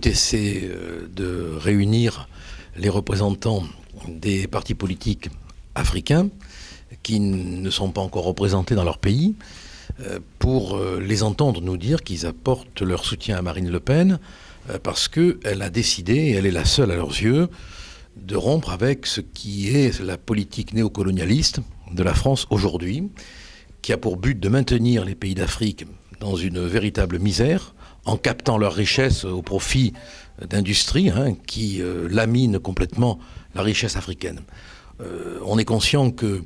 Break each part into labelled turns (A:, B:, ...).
A: Essaie de réunir les représentants des partis politiques africains qui ne sont pas encore représentés dans leur pays pour les entendre nous dire qu'ils apportent leur soutien à Marine Le Pen parce qu'elle a décidé, et elle est la seule à leurs yeux, de rompre avec ce qui est la politique néocolonialiste de la France aujourd'hui, qui a pour but de maintenir les pays d'Afrique dans une véritable misère, en captant leurs richesses au profit d'industries qui laminent complètement la richesse africaine. On est conscient que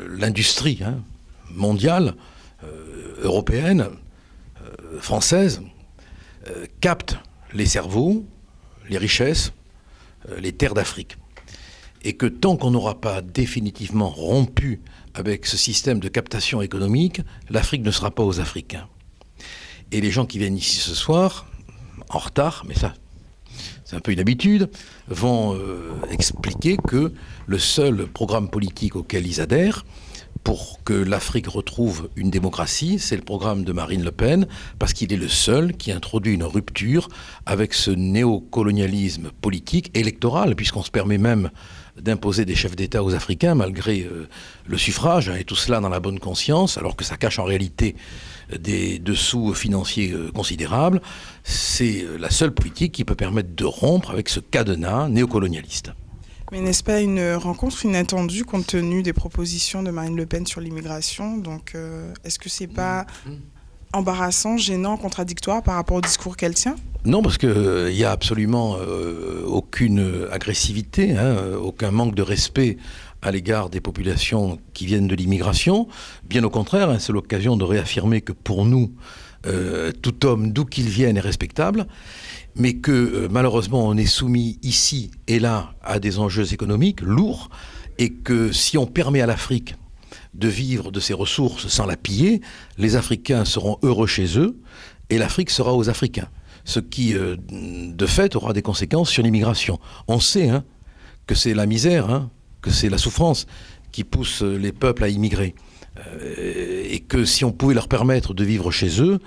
A: l'industrie mondiale, européenne, française, capte les cerveaux, les richesses, les terres d'Afrique. Et que tant qu'on n'aura pas définitivement rompu avec ce système de captation économique, l'Afrique ne sera pas aux Africains. Et les gens qui viennent ici ce soir, en retard, mais ça, c'est un peu une habitude, vont expliquer que le seul programme politique auquel ils adhèrent, pour que l'Afrique retrouve une démocratie, c'est le programme de Marine Le Pen, parce qu'il est le seul qui introduit une rupture avec ce néocolonialisme politique, électoral, puisqu'on se permet même d'imposer des chefs d'État aux Africains, malgré le suffrage, et tout cela dans la bonne conscience, alors que ça cache en réalité des dessous financiers considérables. C'est la seule politique qui peut permettre de rompre avec ce cadenas néocolonialiste.
B: Mais n'est-ce pas une rencontre inattendue compte tenu des propositions de Marine Le Pen sur l'immigration ? Donc, est-ce que c'est pas embarrassant, gênant, contradictoire par rapport au discours qu'elle tient ?
A: Non, parce qu'il n'y a absolument aucune agressivité, aucun manque de respect à l'égard des populations qui viennent de l'immigration. Bien au contraire, c'est l'occasion de réaffirmer que pour nous, tout homme, d'où qu'il vienne, est respectable, mais que malheureusement on est soumis ici et là à des enjeux économiques lourds, et que si on permet à l'Afrique de vivre de ses ressources sans la piller, les Africains seront heureux chez eux et l'Afrique sera aux Africains. Ce qui, de fait, aura des conséquences sur l'immigration. On sait que c'est la misère, que c'est la souffrance qui pousse les peuples à immigrer. Et que si on pouvait leur permettre de vivre chez eux,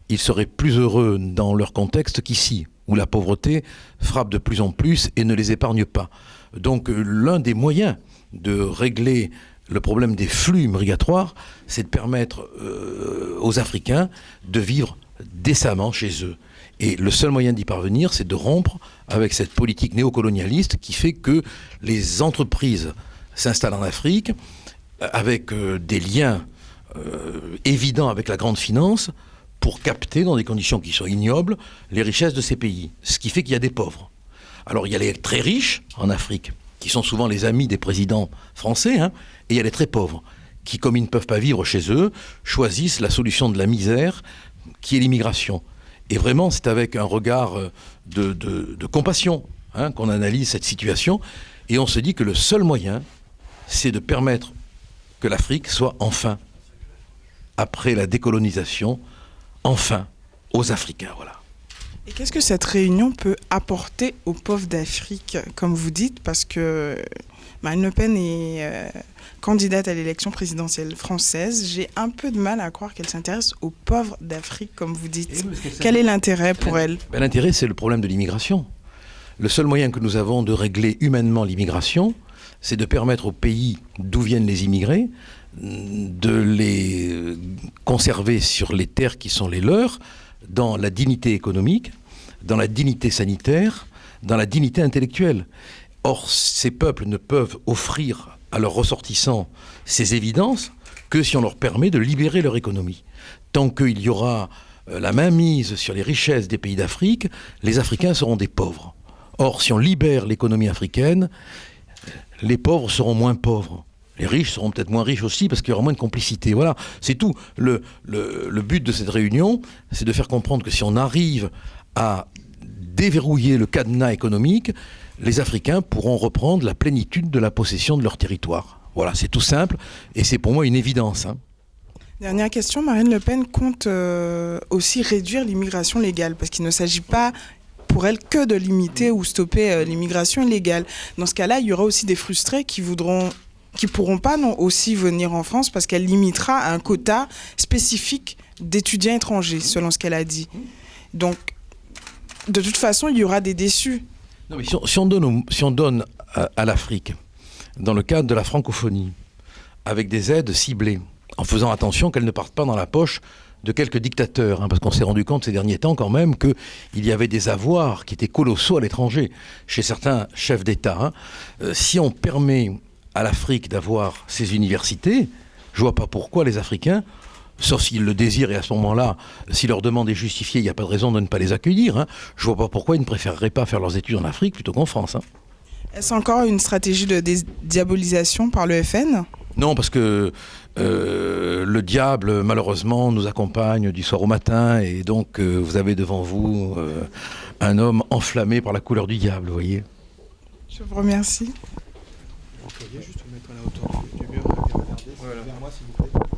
A: ils seraient plus heureux dans leur contexte qu'ici, où la pauvreté frappe de plus en plus et ne les épargne pas. Donc l'un des moyens de régler le problème des flux migratoires, c'est de permettre aux Africains de vivre décemment chez eux. Et le seul moyen d'y parvenir, c'est de rompre avec cette politique néocolonialiste qui fait que les entreprises s'installent en Afrique avec des liens évidents avec la grande finance pour capter, dans des conditions qui sont ignobles, les richesses de ces pays. Ce qui fait qu'il y a des pauvres. Alors il y a les très riches en Afrique, qui sont souvent les amis des présidents français, et il y a les très pauvres, qui, comme ils ne peuvent pas vivre chez eux, choisissent la solution de la misère, qui est l'immigration. Et vraiment, c'est avec un regard de compassion qu'on analyse cette situation, et on se dit que le seul moyen, c'est de permettre que l'Afrique soit enfin, après la décolonisation, enfin aux Africains, voilà.
B: Et qu'est-ce que cette réunion peut apporter aux pauvres d'Afrique, comme vous dites, parce que Marine Le Pen est candidate à l'élection présidentielle française. J'ai un peu de mal à croire qu'elle s'intéresse aux pauvres d'Afrique, comme vous dites. Quel est l'intérêt pour elle ?
A: L'intérêt, c'est le problème de l'immigration. Le seul moyen que nous avons de régler humainement l'immigration, c'est de permettre aux pays d'où viennent les immigrés de les conserver sur les terres qui sont les leurs, dans la dignité économique, dans la dignité sanitaire, dans la dignité intellectuelle. Or, ces peuples ne peuvent offrir à leurs ressortissants ces évidences que si on leur permet de libérer leur économie. Tant qu'il y aura la mainmise sur les richesses des pays d'Afrique, les Africains seront des pauvres. Or, si on libère l'économie africaine, les pauvres seront moins pauvres. Les riches seront peut-être moins riches aussi parce qu'il y aura moins de complicité. Voilà, c'est tout. Le but de cette réunion, c'est de faire comprendre que si on arrive à déverrouiller le cadenas économique, les Africains pourront reprendre la plénitude de la possession de leur territoire. Voilà, c'est tout simple et c'est pour moi une évidence.
B: Dernière question, Marine Le Pen compte aussi réduire l'immigration légale parce qu'il ne s'agit pas pour elle que de limiter ou stopper l'immigration illégale. Dans ce cas-là, il y aura aussi des frustrés qui pourront pas aussi venir en France parce qu'elle limitera un quota spécifique d'étudiants étrangers, selon ce qu'elle a dit. Donc, de toute façon, il y aura des déçus.
A: Non, mais si on donne à l'Afrique, dans le cadre de la francophonie, avec des aides ciblées, en faisant attention qu'elles ne partent pas dans la poche de quelques dictateurs, parce qu'on s'est rendu compte ces derniers temps quand même qu'il y avait des avoirs qui étaient colossaux à l'étranger, chez certains chefs d'État. Si on permet à l'Afrique d'avoir ses universités, je ne vois pas pourquoi les Africains, sauf s'ils le désirent, et à ce moment-là, si leur demande est justifiée, il n'y a pas de raison de ne pas les accueillir. Je ne vois pas pourquoi ils ne préféreraient pas faire leurs études en Afrique plutôt qu'en France.
B: Est-ce encore une stratégie de dédiabolisation par le FN ?
A: Non, parce que le diable, malheureusement, nous accompagne du soir au matin, et donc vous avez devant vous un homme enflammé par la couleur du diable, vous voyez.
B: Je vous remercie.
C: Vous pourriez juste vous mettre à la hauteur du mur et regarder vers moi, s'il vous plaît.